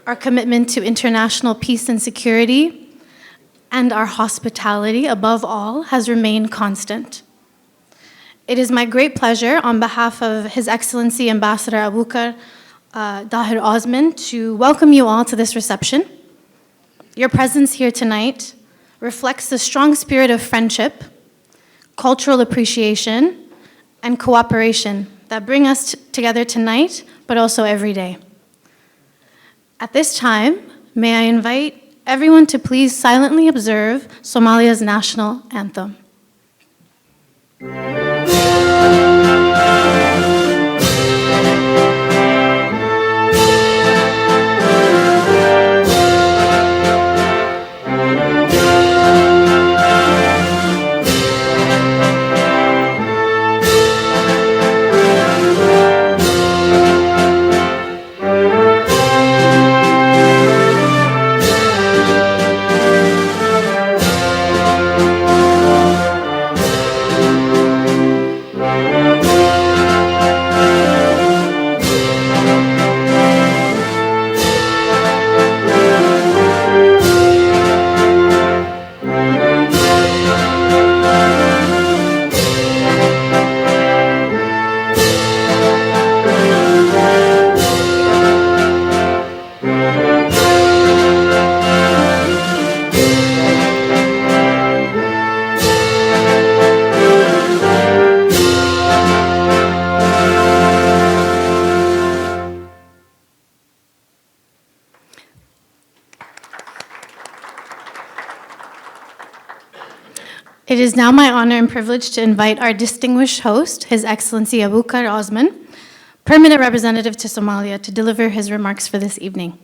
our commitment to international peace and security, and our hospitality, above all, has remained constant. It is my great pleasure, on behalf of His Excellency Ambassador Abuukar Daahir Cusman, to welcome you all to this reception. Your presence here tonight reflects the strong spirit of friendship, cultural appreciation, and cooperation that bring us together tonight, but also every day. At this time, may I invite everyone to please silently observe Somalia's national anthem. It is now my honor and privilege to invite our distinguished host, His Excellency Abuukar Cusman, Permanent Representative to Somalia, to deliver his remarks for this evening.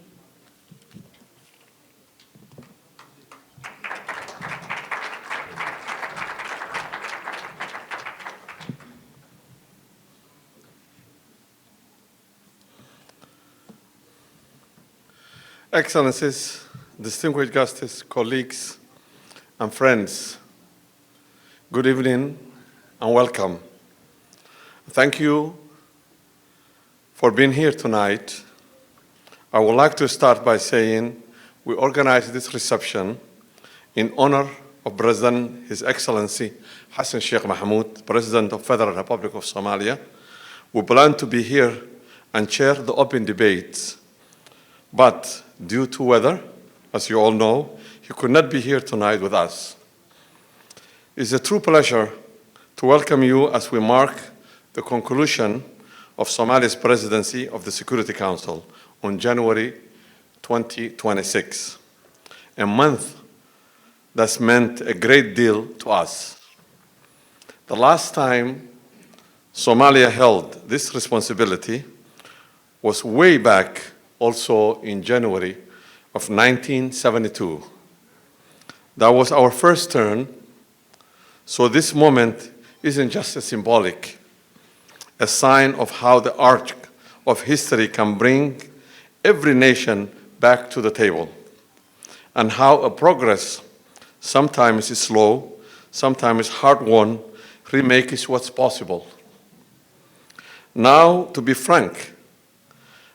Excellencies, distinguished guests, colleagues, and friends, good evening and welcome. Thank you for being here tonight. I would like to start by saying we organized this reception in honor of President His Excellency Hassan Sheikh Mohamud, President of Federal Republic of Somalia. We plan to be here and chair the open debates, but due to weather, as you all know, he could not be here tonight with us. It's a true pleasure to welcome you as we mark the conclusion of Somalia's presidency of the Security Council on January 2026, a month that's meant a great deal to us. The last time Somalia held this responsibility was way back, also in January of 1972. That was our first turn. So this moment isn't just a symbolic, a sign of how the arc of history can bring every nation back to the table, and how a progress, sometimes is slow, sometimes hard-won, remakes what's possible. Now, to be frank,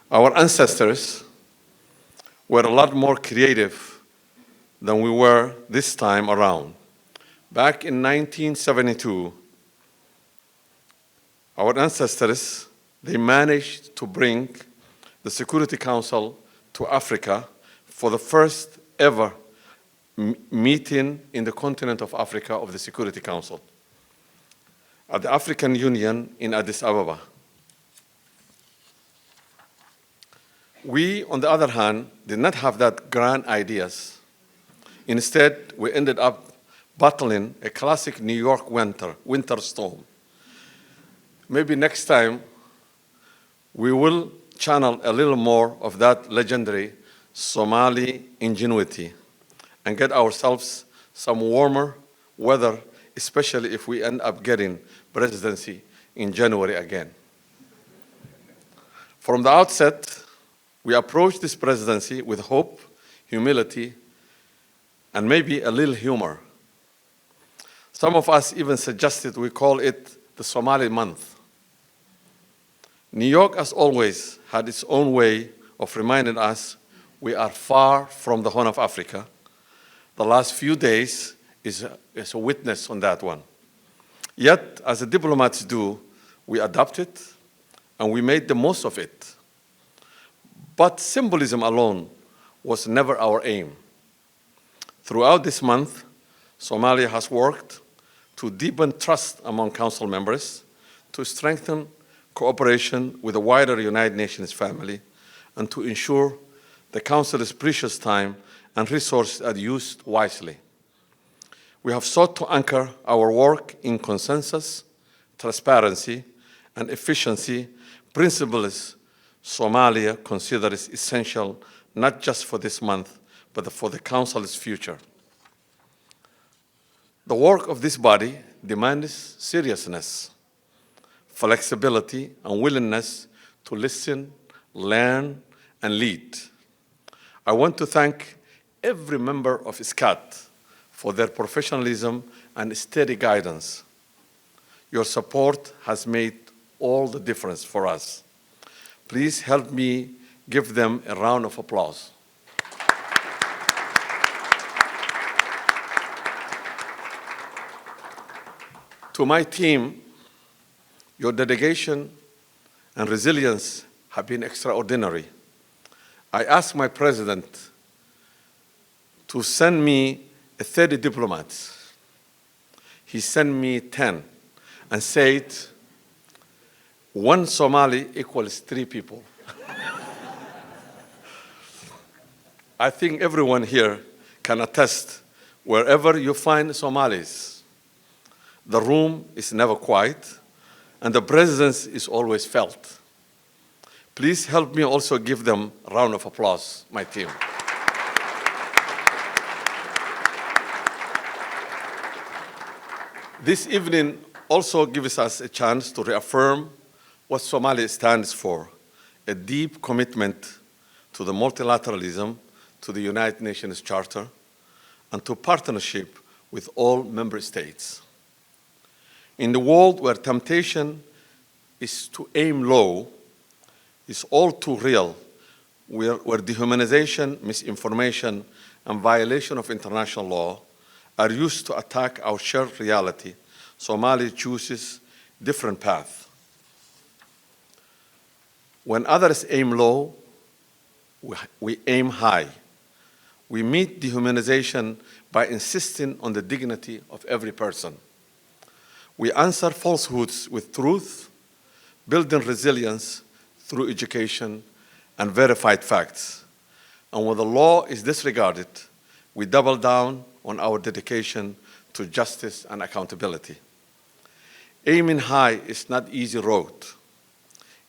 our ancestors were a lot more creative than we were this time around. Back in 1972, our ancestors, they managed to bring the Security Council to Africa for the first ever meeting in the continent of Africa of the Security Council at the African Union in Addis Ababa. We, on the other hand, did not have that grand ideas. Instead, we ended up battling a classic New York winter storm. Maybe next time we will channel a little more of that legendary Somali ingenuity and get ourselves some warmer weather, especially if we end up getting presidency in January again. From the outset, we approached this presidency with hope, humility, and maybe a little humor. Some of us even suggested we call it the Somali month. New York, as always, had its own way of reminding us we are far from the Horn of Africa. The last few days is a witness on that one. Yet, as the diplomats do, we adapted and we made the most of it. But symbolism alone was never our aim. Throughout this month, Somalia has worked to deepen trust among Council members, to strengthen cooperation with the wider United Nations family, and to ensure the Council's precious time and resources are used wisely. We have sought to anchor our work in consensus, transparency, and efficiency, principles Somalia considers essential not just for this month, but for the Council's future. The work of this body demands seriousness, flexibility, and willingness to listen, learn, and lead. I want to thank every member of SCAT for their professionalism and steady guidance. Your support has made all the difference for us. Please help me give them a round of applause. To my team, your dedication and resilience have been extraordinary. I asked my president to send me 30 diplomats. He sent me 10 and said, 1 Somali equals 3 people. I think everyone here can attest, wherever you find Somalis, the room is never quiet, and the presence is always felt. Please help me also give them a round of applause, my team. This evening also gives us a chance to reaffirm what Somalia stands for, a deep commitment to the multilateralism, to the United Nations Charter, and to partnership with all member states. In the world where temptation is to aim low, is all too real, where dehumanization, misinformation, and violation of international law are used to attack our shared reality, Somalia chooses different path. When others aim low, we aim high. We meet dehumanization by insisting on the dignity of every person. We answer falsehoods with truth, building resilience through education and verified facts. And when the law is disregarded, we double down on our dedication to justice and accountability. Aiming high is not an easy road.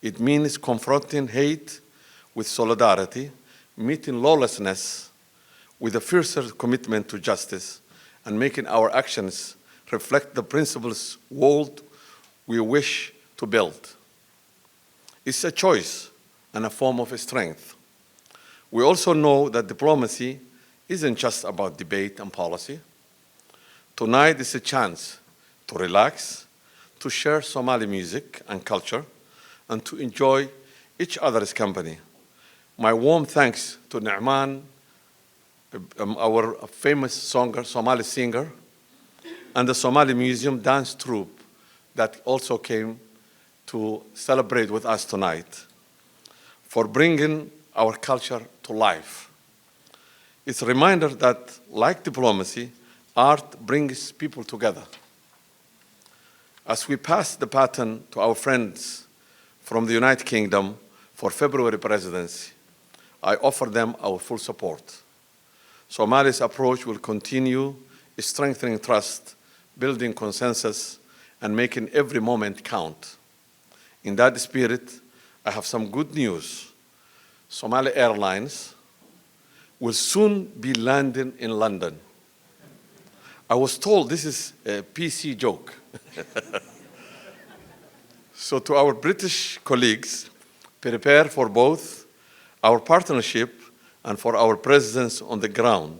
It means confronting hate with solidarity, meeting lawlessness with a fiercer commitment to justice, and making our actions reflect the principles world we wish to build. It's a choice and a form of strength. We also know that diplomacy isn't just about debate and policy. Tonight is a chance to relax, to share Somali music and culture, and to enjoy each other's company. My warm thanks to Naaman, our famous Somali singer, and the Somali Museum dance troupe that also came to celebrate with us tonight, for bringing our culture to life. It's a reminder that, like diplomacy, art brings people together. As we pass the baton to our friends from the United Kingdom for February presidency, I offer them our full support. Somalia's approach will continue strengthening trust, building consensus, and making every moment count. In that spirit, I have some good news. Somali Airlines will soon be landing in London. I was told this is a PC joke. So to our British colleagues, prepare for both our partnership and for our presence on the ground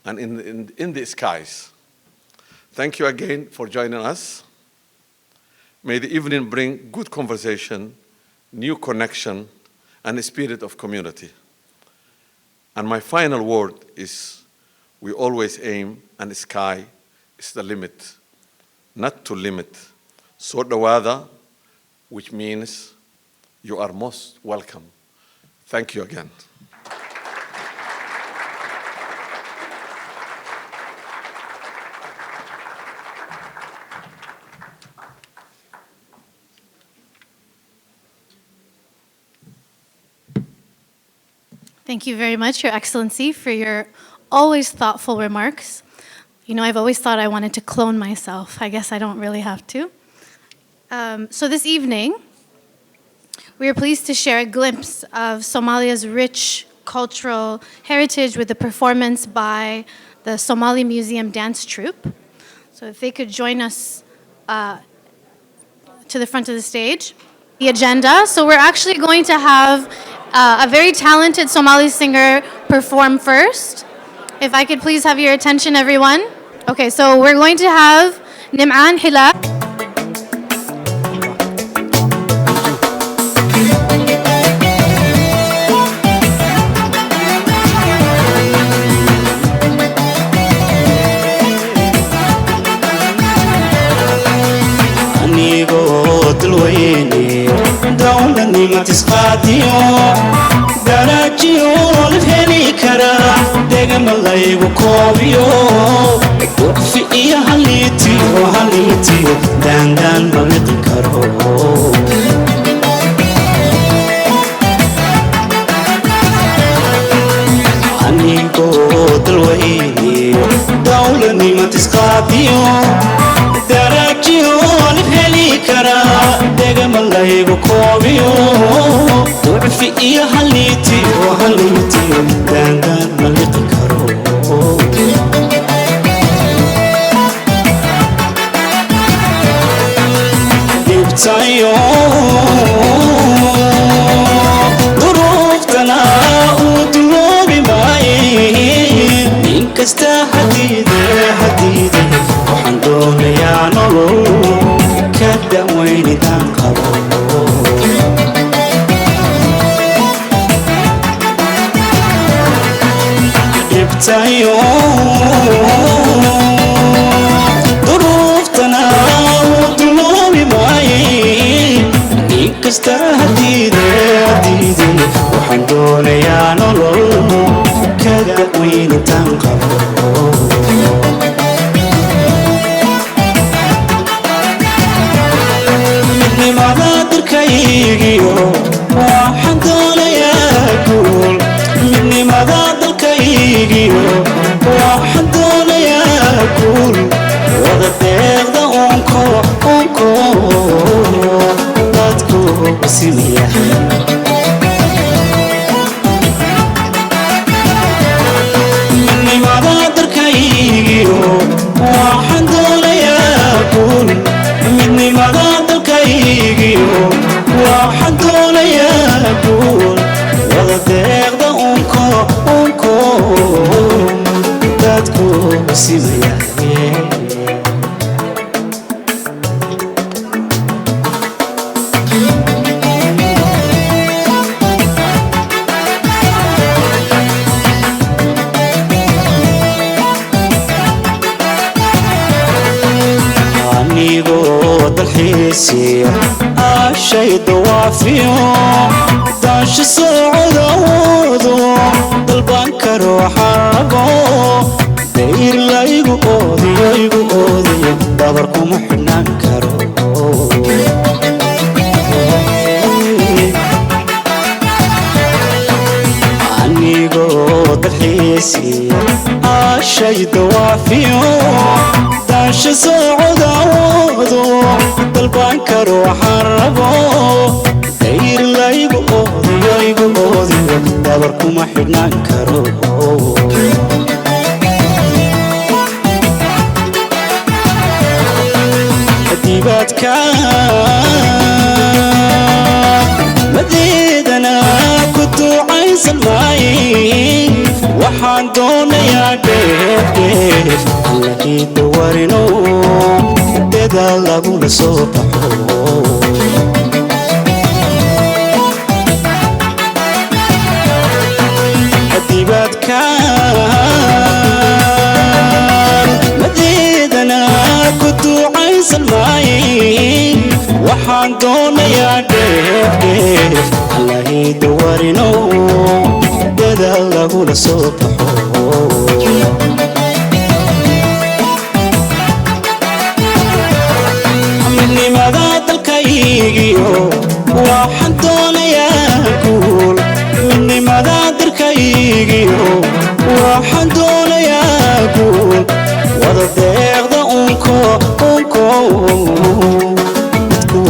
and in the skies. Thank you again for joining us. May the evening bring good conversation, new connection, and a spirit of community. And my final word is, we always aim, and the sky is the limit, not to limit. So dhawaada, which means you are most welcome. Thank you again. Thank you very much, Your Excellency, for your always thoughtful remarks. You know, I've always thought I wanted to clone myself. I guess I don't really have to. So this evening, we are pleased to share a glimpse of Somalia's rich cultural heritage with a performance by the Somali Museum Dance Troupe. So if they could join us to the front of the stage. The agenda, so we're actually going to have a very talented Somali singer perform first. If I could please have your attention, everyone. Okay, so we're going to have Nim'an Hila. markaan madeedana ku duucaysan maayin waxaan doonayaa dheef allahayda warino dadaal lagula soo baxo midnimada dalkaygiyo waxaan doonayaa guul midnimada dalkaygiyo waxaan doonayaa guul wada deeqda unko dadku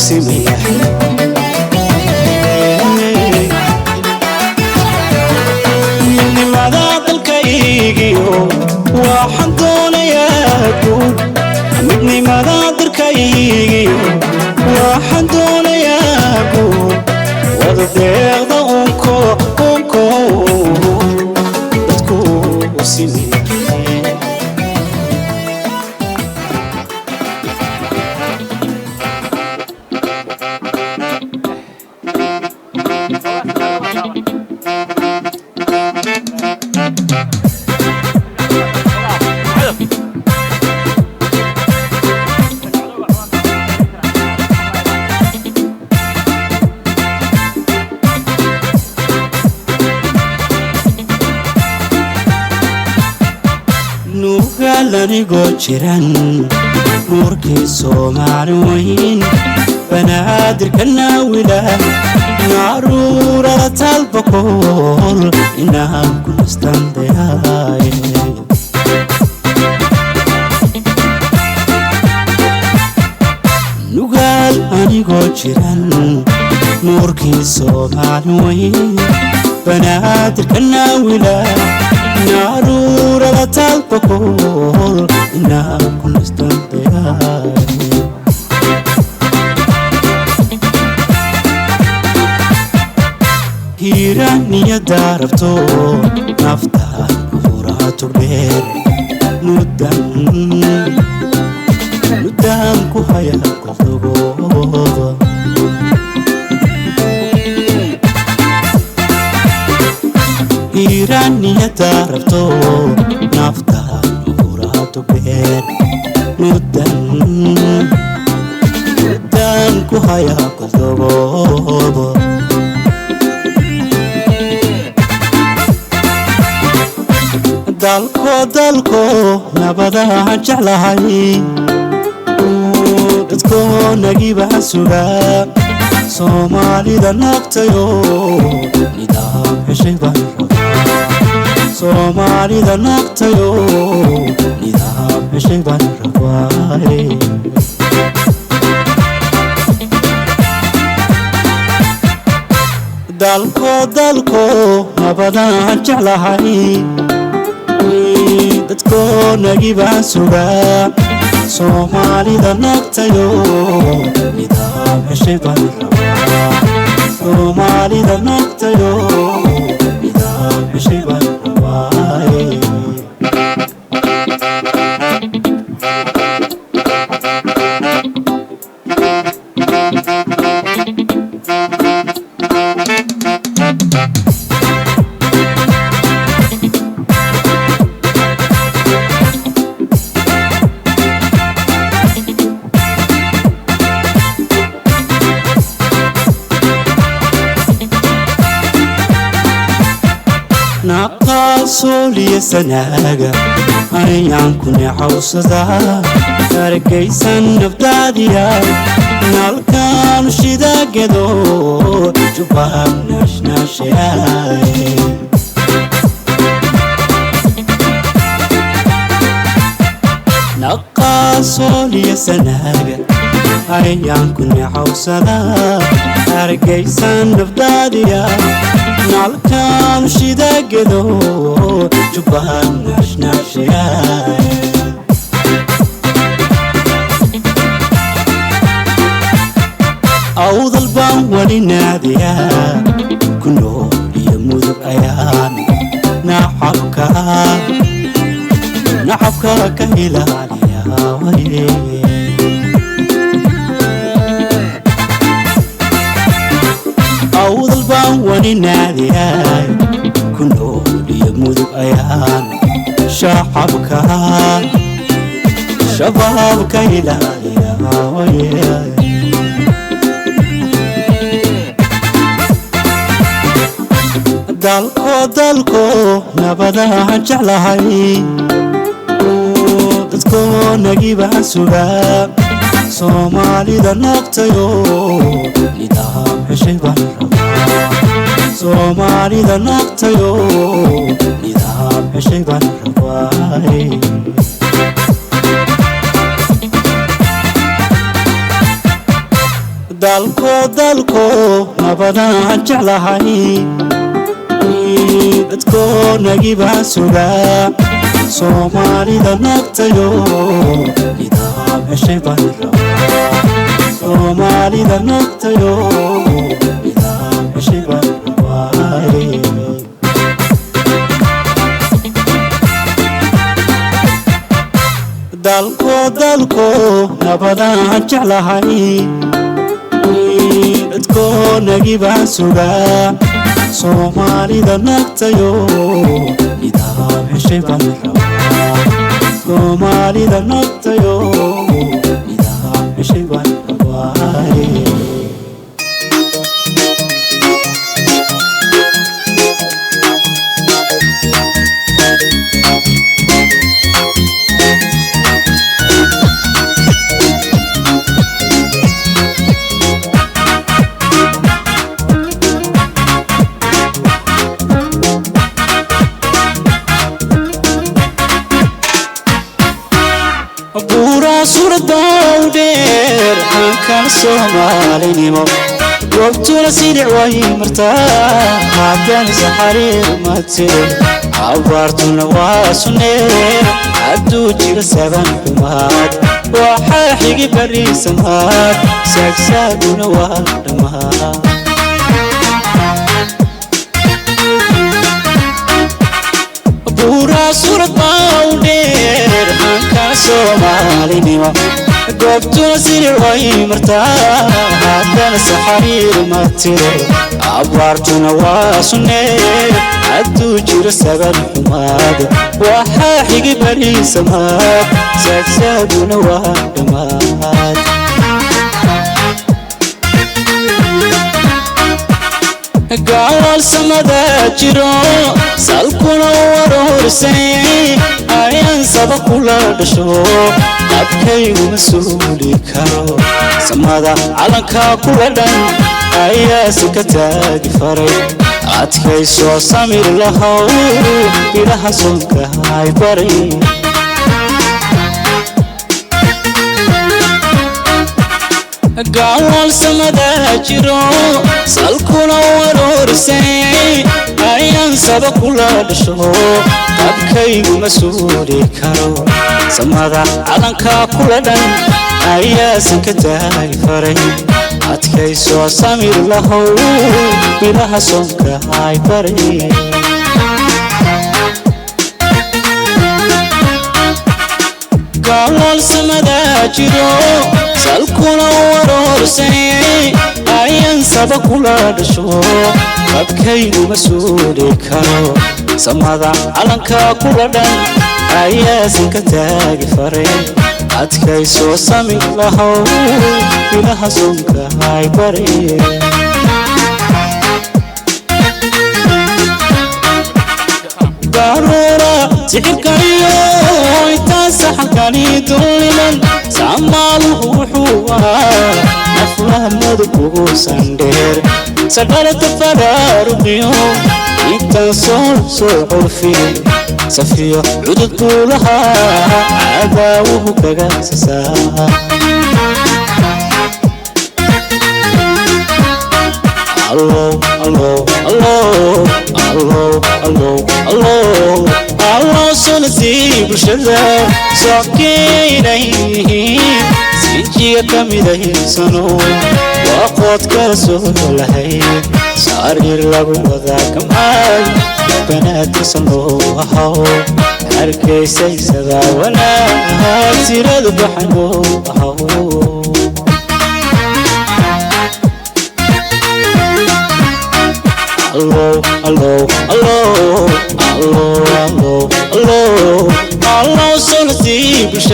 simaya midnimada dalkaygiyo waxaan doonayaa guul midnimada dalkaygiyo waxaan doonayaa guul wada deeqda unko dadku simaya anigoo jiran nuurkii Soomaali weyn banaadirka naawila naruurada talbakool inaan ku nastandeeyaay nugaal anigoo jiran nuurkii Soomaali weyn banaadirka naawila naruurada talbakool inaan ku nastandeeyaay hiiraniya daarabto naftaan furaatu dheer nudan ku haya qofdogooda hiiraniya daarabto naftaan furaatu dheer nudan ku haya qofdogooda dalko nabadahan jeclahay dadko nagiba suga Soomaalida naqtayo nidaam heshay baan rabaa Soomaalida naqtayo nidaam heshay baan rabaa dalko nabadahan jeclahay dadko nagiba suga Soomaalida naqtayo nidaam heshay baan rabaa Soomaalida naqtayo nidaam heshay baan rabaa soliya sanaaga ayaan ku neexawsadaa argaysan nabdaadiya nalkaan shidaagado jubbaab naashnaashayaay naqaa soliya sanaaga ayaan ku neexawsadaa argaysan nabdaadiya nalkaan shidaagado jubbaab naashnaashayaay awdal baan wali naadiyaa ku nool iyo mudug ayaan nacabka ka ilaaliyaa waye awdal baan wali naadiyaa ku nool iyo ayaan shacabka shabaabka ilaaliya dalko nabadaan jeclahay dadko nagibaan sugaa soomaalida noqtayo nidaam heshay baan rabaa soomaalida noqtayo nidaam heshay baan rabaa dalko nabadaan jeclahay dadko nagibaan sugaa soomaalida noqtayo nidaam heshay baan rabaa soomaalida noqtayo nidaam heshay baan rabaa dalko nabadaan jeclahay dadko nagibaan sugaa soomaalida noqtayo nidaam heshay baan rabaa soomaalida noqtayo nidaam heshay baan rabaa dawdeer hankan Soomaalinimo goobtuna sidii way martaa hadan saxariir matire abartuna waa sunee aduu jira saban xumaad waxaa xigi bariisamaad saagsaaguna waa dhamaad suurad dawdeer hankan Soomaalinimo goobtuna sidii way martaa hadan saxariir matire abartuna waa sunee aduu jira saban xumaad waxaa xigi bariisamaad saagsaaguna waa dhamaad gaawal samada jiro salkuna warorsay ayaan saba kula dhasho dadkaygu masuuli karo samada calanka kula dhan ayaa si ka taagi faray adkayso samir lahow ilaha soonka ay baray gaawal samada jiro salkuna warorsay ayaan saba kula dhasho dadkaygu masuuli karo samada calanka kula dhan ayaa si ka taagi faray adkayso samir lahow ilaha soonka ay baray gaawal samada jiro salkuna warorsay ayaan saba kula dhasho dadkaygu masuuli karo samada calanka kula dhan ayaa si ka taagi faray adkayso samir lahow ilaha soonka ay baray darura sixirkaniyo intaan saxankani dulliman samaaluhu wuxuu ahaa naflahamadu kugu sandheer sadhalata fadaaruqiyo intaan soo curfiyo safiyo cudud buu lahaa cadaawuhu kaga sasaa allow allow allow allow allow allow allow sonasi bulshada sookeynay sinjiga kamiday sano waqood kala soo lahay sariir lagu wada kamay banaadka sano ahaw hargeysay sada wanaag tirada baxano ahaw allow allow allow allow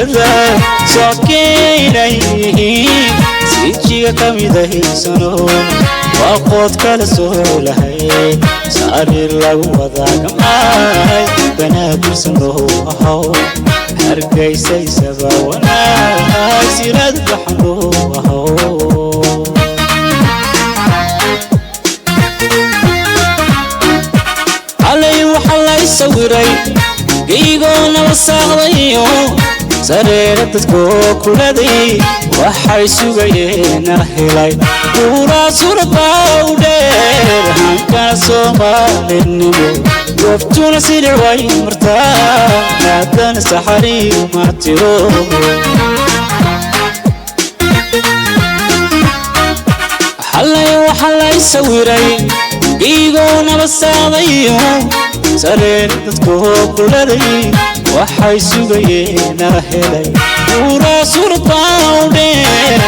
bulshada soo keenayhiin sijiga ka midahaynsano waa qood kala soo lahay sariir lagu wadaagamay banaadirsanoo ahow hargaysaysaba wanaag sirad baxanoo ahow علي وحلا يسويري قيقونا وساقضيو سريرتكو كلدي وحي سوغينا هلاي ورا سوربا ودير هانكا سومالي النمو وفتونا سيدر واي مرتاح نادان سحري وماتيرو حلا وحلا يسويري قيقونا وساقضيو سريرتكو كلدي waxay sugayeen helay ura surbaawdeen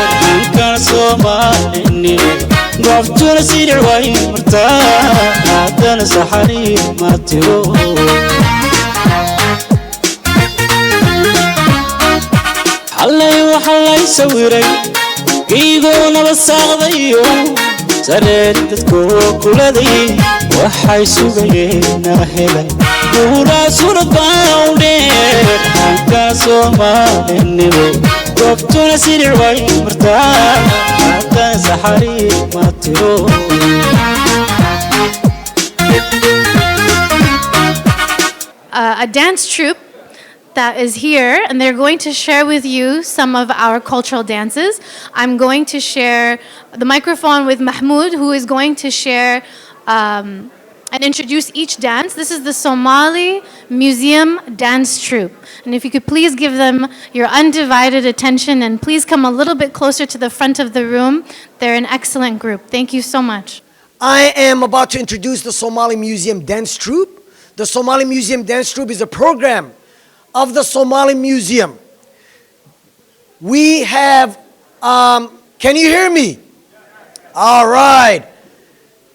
kan Soomaaliyeed goobtuna sidii way martaa haddana saxari ma tiro xalay waxay sawiray qiigoona wasaaqdayo سريرتكو كلدي waxay sugayeen helay ura surbaawdeen kan Soomaaliyeed goobtuna sidii way martaa haddana saxari ma tiro A dance troupe that is here, and they're going to share with you some of our cultural dances. I'm going to share the microphone with Mahmoud, who is going to share and introduce each dance. This is the Somali Museum Dance Troupe. And if you could please give them your undivided attention and please come a little bit closer to the front of the room. They're an excellent group. Thank you so much. I am about to introduce the Somali Museum Dance Troupe. The Somali Museum Dance Troupe is a program of the Somali Museum. We have, can you hear me? All right.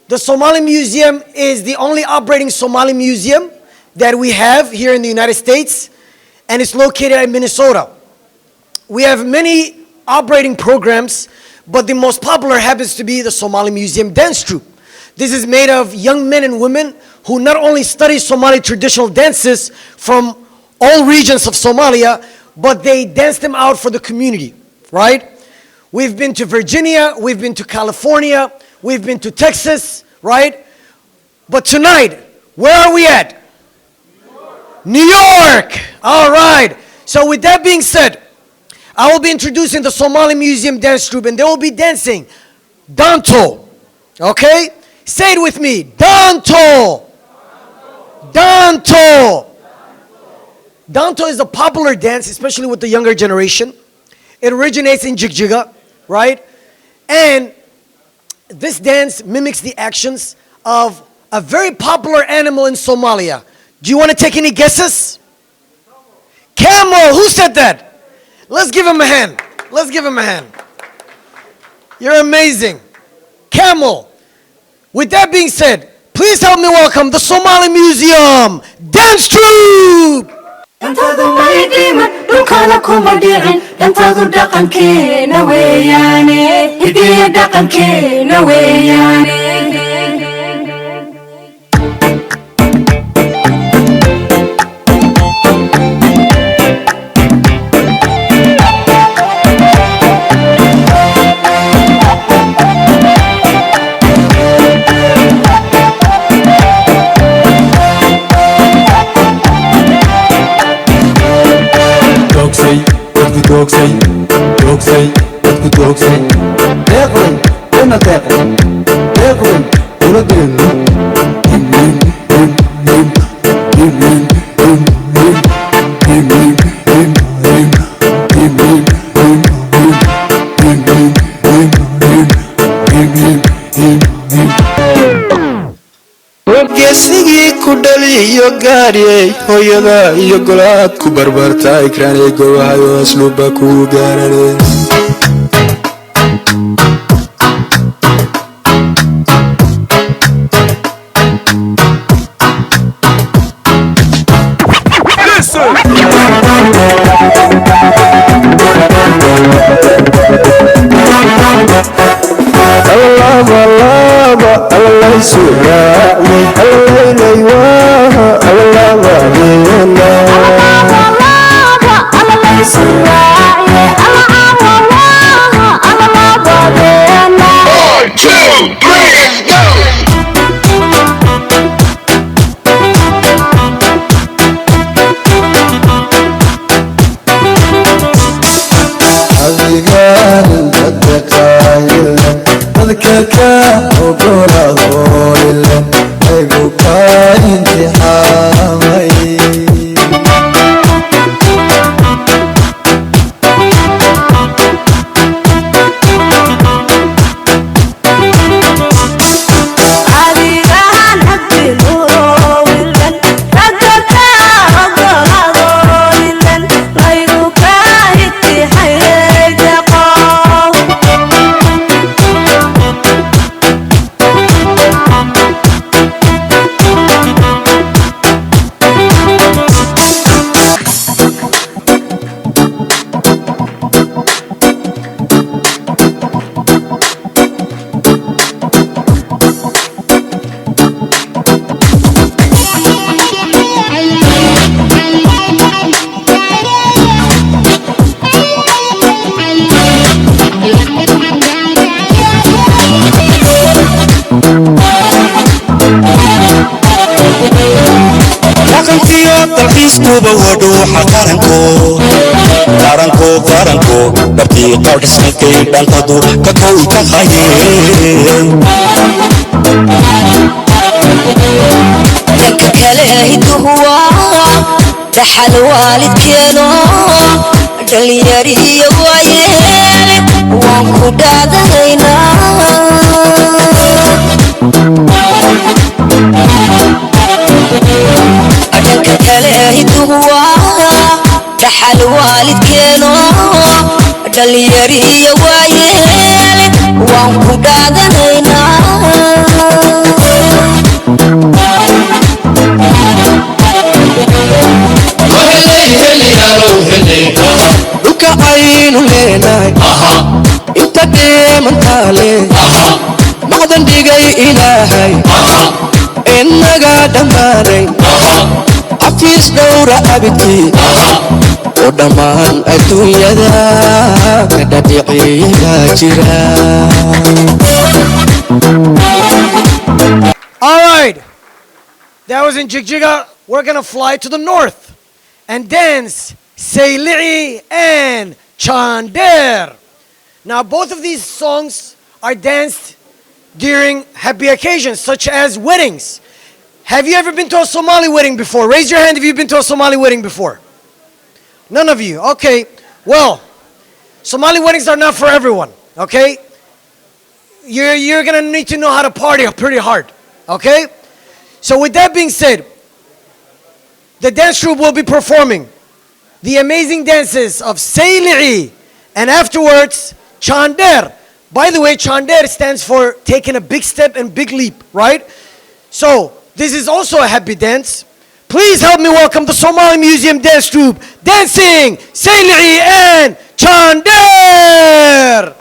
The Somali Museum is the only operating Somali museum that we have here in the United States, and it's located in Minnesota. We have many operating programs, but the most popular happens to be the Somali Museum Dance Troupe. This is made of young men and women who not only study Somali traditional dances from all regions of Somalia, but they dance them out for the community, right? We've been to Virginia, we've been to California, we've been to Texas, right? But tonight, where are we at? New York! All right. So with that being said, I will be introducing the Somali Museum Dance Troupe, and they will be dancing Danto. Okay? Say it with me. Danto. Danto. Danto is a popular dance, especially with the younger generation. It originates in Jigjiga, right? And this dance mimics the actions of a very popular animal in Somalia. Do you want to take any guesses? Camel. Who said that? Let's give him a hand. Let's give him a hand. You're amazing. Camel. With that being said, please help me welcome the Somali Museum Dance Troupe. Dantadu may dhiman dhulkana kuma dhicin dantadu dhaqankeena weeyaane hidiya dhaqankeena weeyaane دوكسي dadku doogsay deeqday una deeqday deeqday una deeqday geesigii ku dhaliyo gaariyey hooyada iyo golaad ku barbarta ikraanay gowahayo asluuba ku gaarane Listen! dhaqankiyo dalxiiskuba waa dhuuxa qaranko dhabtii qawdhismankay dhantadu ka kow tahayeen danka kale hiduhu waa dhaxal waalidkeeno dhalinyarihiyo waayeele waan ku dhaadanaynaa danka kale hiduhu waa dhaxal waalidkeeno dhalinyarihiyo waayeele waan ku dhaadanaynaa dhulka aynu leenahay inta dheemantaale macdan dhigay ilaahay inaga dhammaanay xafiis dhowra abidkii oo dhammaan adduunyada ka dhadhiciya jira. All right, that was in Jigjiga. We're gonna fly to the north and dance Sayli'i and Chander. Now, both of these songs are danced during happy occasions, such as weddings. Have you ever been to a Somali wedding before? Raise your hand if you've been to a Somali wedding before. None of you. Okay. Well, Somali weddings are not for everyone. Okay. You're gonna need to know how to party pretty hard. Okay. So with that being said, the dance troupe will be performing the amazing dances of Sayli'i and afterwards Chander. By the way, Chander stands for taking a big step and big leap, right? So this is also a happy dance. Please help me welcome the Somali Museum Dance Troupe dancing Sayli'i and Chander.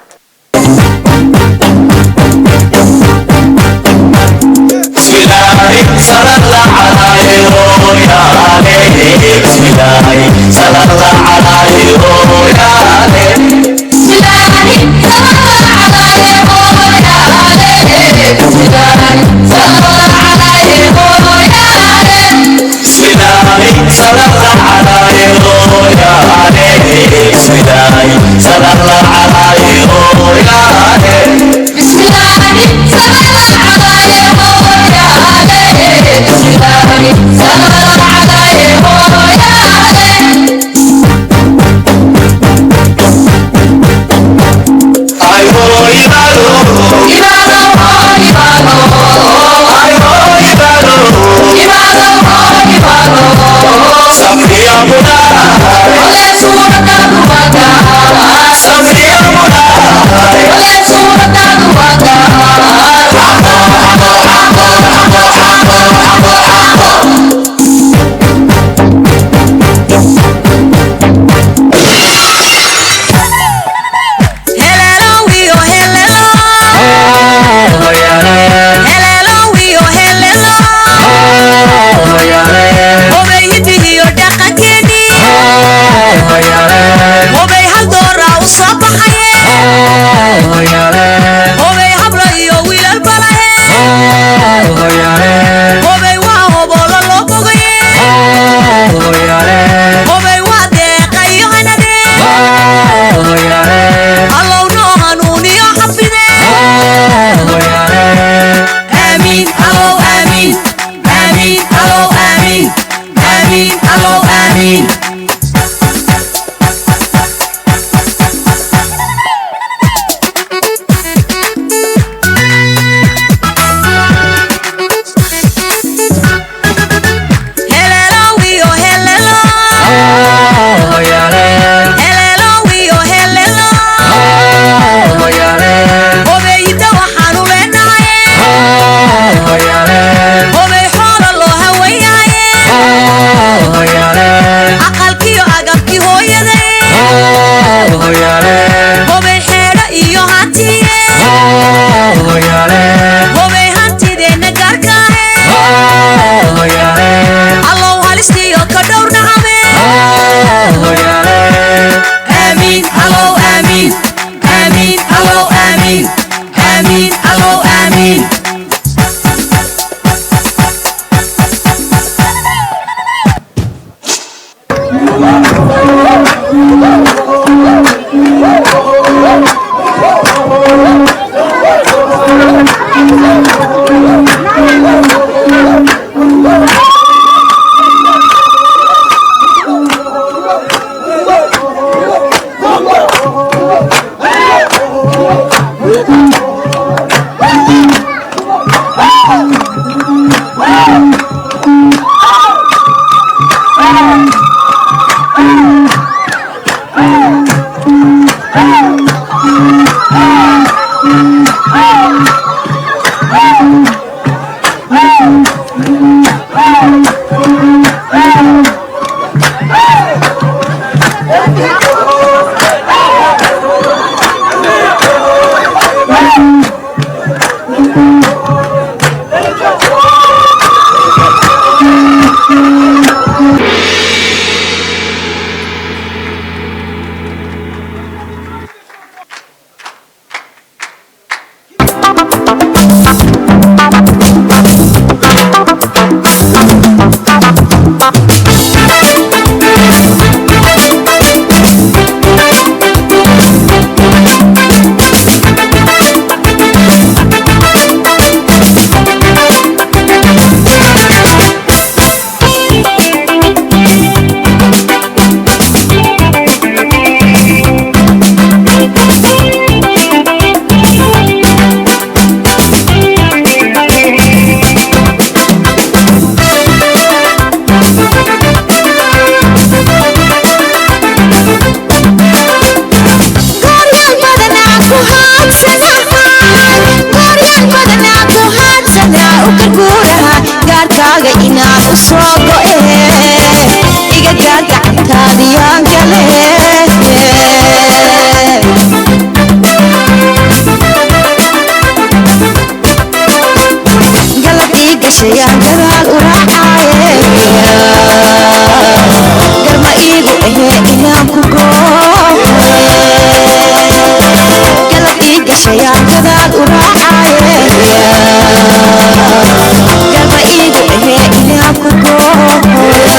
soo go'ee iga gaagacantaadiyaan gale galab ii gashayaan gadaal u raacaaye garma iigu ahee inaan ku gooye galab ii gashayaan gadaal u raacaaye garma iigu ahee inaan ku gooye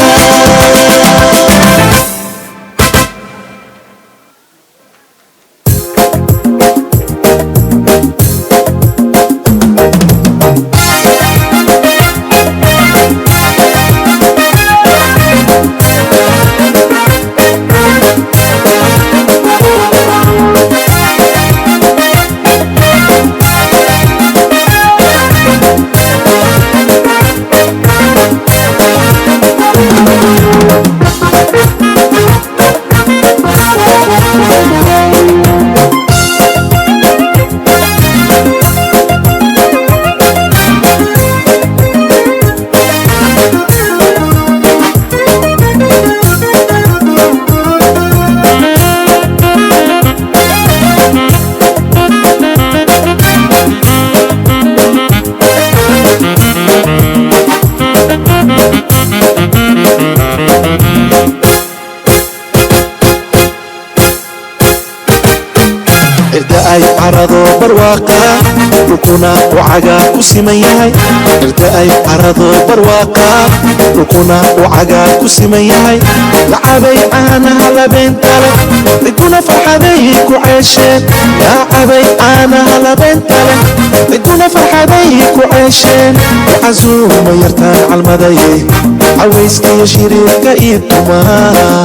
ay carado barwaaqo dhulkuna uu cagaa ku siman yahay irda ay carado barwaaqo dhulkuna uu cagaa ku siman yahay lacabay caanaha labeenta leh ciduna farxaday ku ceesheen lacabay caanaha labeenta leh ciduna farxaday ku ceesheen casuuma yartaan calmaday cawayska iyo shiriirka iyo tumaa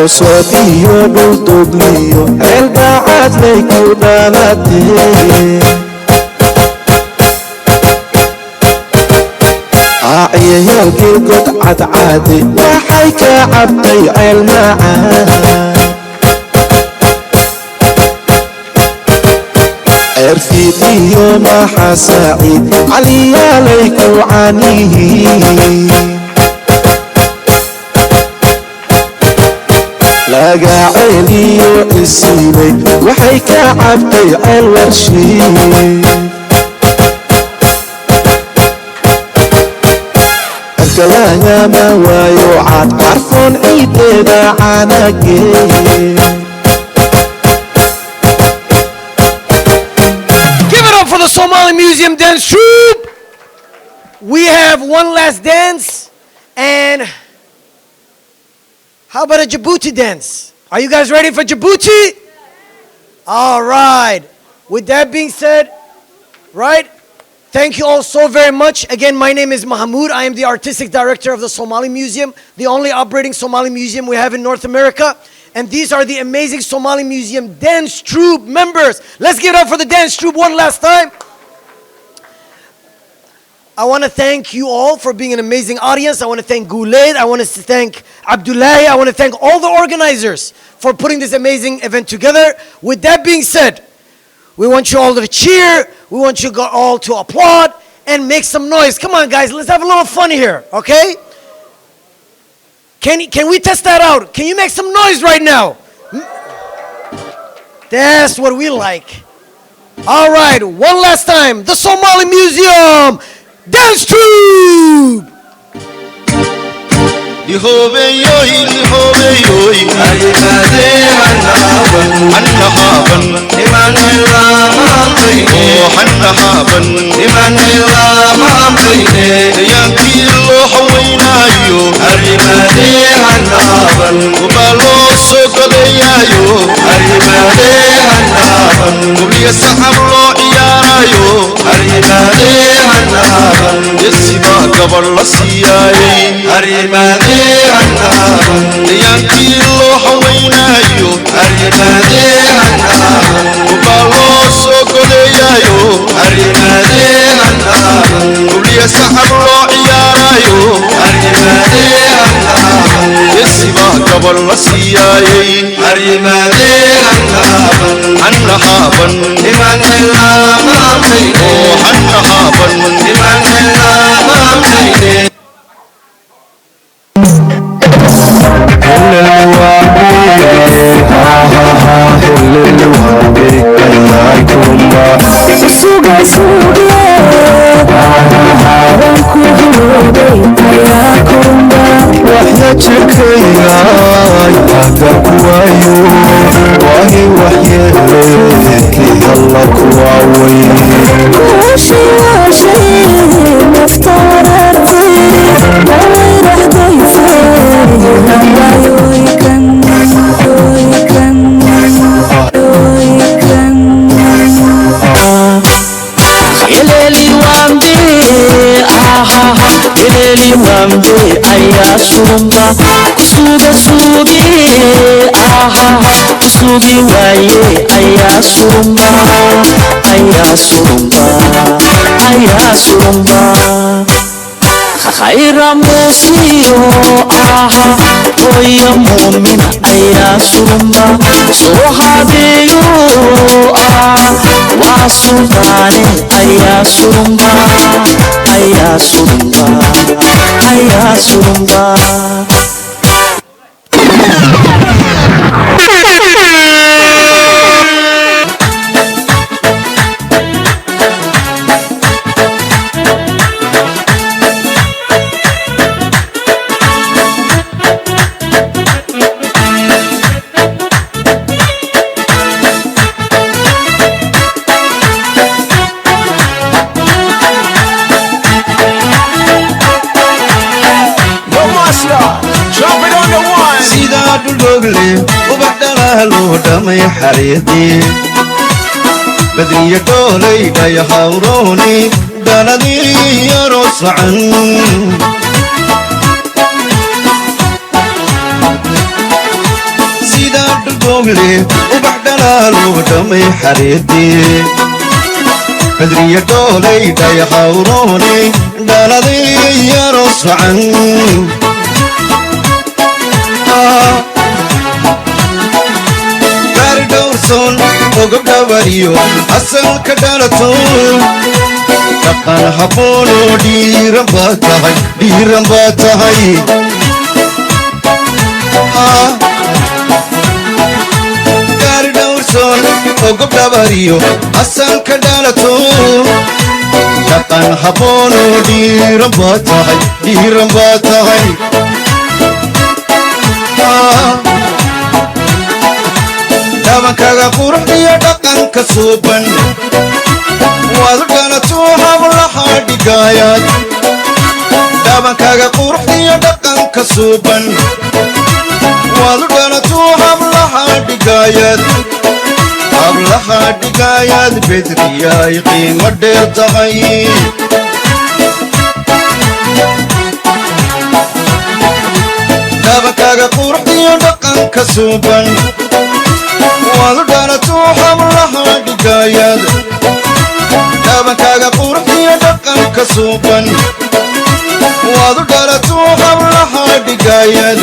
صوتيو دولدوبليو البعاد ليكو دالاتي عيالكي قد عادي وحيك عبدي المعاد ارفيديو ما حساعد عليا ليكو عنيه laga celiyo isiibay waxay ka cabtay alwarshii arkalaga ma waayo cad carfoon ciideeda caanagee Give it up for the Somali Museum Dance Troupe. We have one last dance and how about a Djibouti dance? Are you guys ready for Djibouti? All right. With that being said, right? Thank you all so very much. Again, my name is Mahmoud. I am the artistic director of the Somali Museum, the only operating Somali museum we have in North America. And these are the amazing Somali Museum Dance Troupe members. Let's give it up for the Dance Troupe one last time. I want to thank you all for being an amazing audience. I want to thank Goulet. I want to thank Abdullahi. I want to thank all the organizers for putting this amazing event together. With that being said, we want you all to cheer. We want you all to applaud and make some noise. Come on, guys. Let's have a little fun here, okay? Can we test that out? Can you make some noise right now? That's what we like. All right, one last time. The Somali Museum Dance Troupe! gabal la siiyay arrimaadeen annahaaban iman helaa maamtayne oo annahaaban iman helaa maamtayne waxya jirkayga hadda kuwayo waahi waxyeeleedkii alla kuwaaway Ileli wambe ayaa surumba kusuga sugi kusugi waaye ayaa surumba khayra musiyo hoya mu'mina ayaa surumba soo hadeeyo waa sultaane ayaa surumba dhamay xariiqii badriya dhoolay dhayahawrooni dhaladii yaroo sacan sidaa dhulgoogle ubax dhalaaluu dhamay xariiqii badriya dhoolay dhayahawrooni dhaladii yaroo sacan ogabdhabariyo asalka dhalato dhaqan habboonoo dhiiran baa tahay gaari dhowrsoon ogabdhabariyo asalka dhalato dhaqan habboonoo dhiiran baa tahay dhabankaga quruxdiyo dhaqanka suuban waad dhalatuu hablaha dhigaayad dhabankaga quruxdiyo dhaqanka suuban waad dhalatuu hablaha dhigaayad bedriyay qiimo dheer tahay dhabankaga quruxdiyo dhaqanka suuban waad dhalatuu hablaha dhigaayad dhabankaga quruxdiyo dhaqanka suuban waad dhalatuu hablaha dhigaayad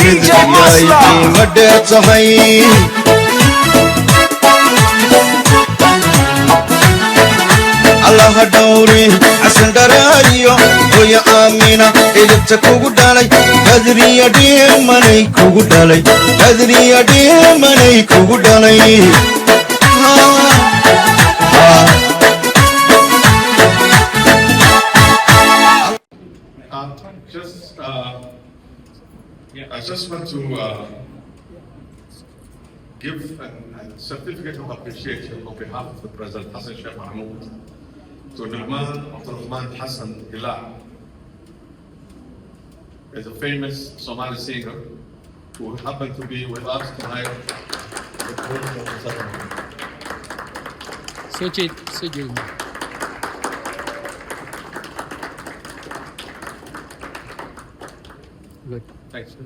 bedriyay qiimo dheer tahay allaha dhowri casan dharaayo hoya aamina idibta kugu dhalay badriya dhimanay kugu dhalay I just want to give a certificate of appreciation on behalf of the President Hassan Sheikh Mahmoud to Nu'man Abdurrahman Hassan Ilah, is a famous Somali singer who happened to be with us tonight. Sujit. Good. Thanks.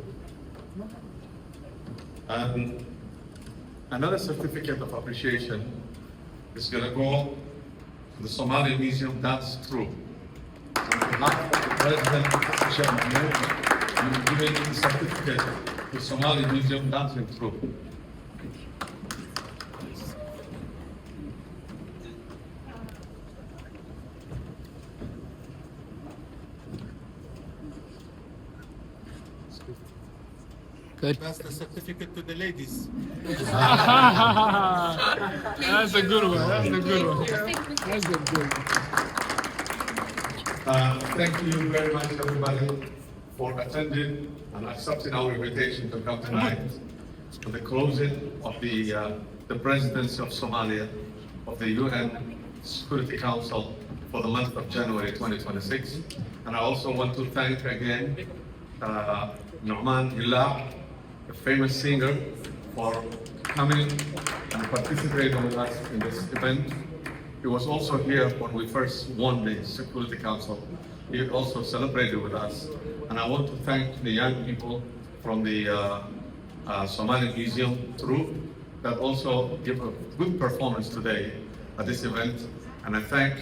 Another certificate of appreciation is going to go to the Somali Museum Dance Troupe. On behalf of the President, Sheikh Mahmoud, you will be given the certificate to Somali Museum Dancing Troupe. Pass the certificate to the ladies. That's a good one. That's a good one. That's a good one. Thank you very much, everybody, for attending and accepting our invitation to come tonight to the closing of the presidency of Somalia of the UN Security Council for the month of January 2026. And I also want to thank again Nu'man Hilal, a famous singer, for coming and participating with us in this event. He was also here when we first won the Security Council. He also celebrated with us. And I want to thank the young people from the Somali Museum troupe that also give a good performance today at this event. And I thank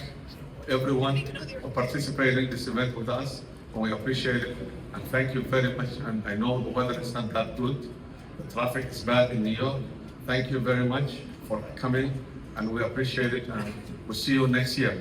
everyone for participating in this event with us. And we appreciate it. And thank you very much. And I know the weather is not that good. The traffic is bad in New York. Thank you very much for coming. And we appreciate it. And we'll see you next year.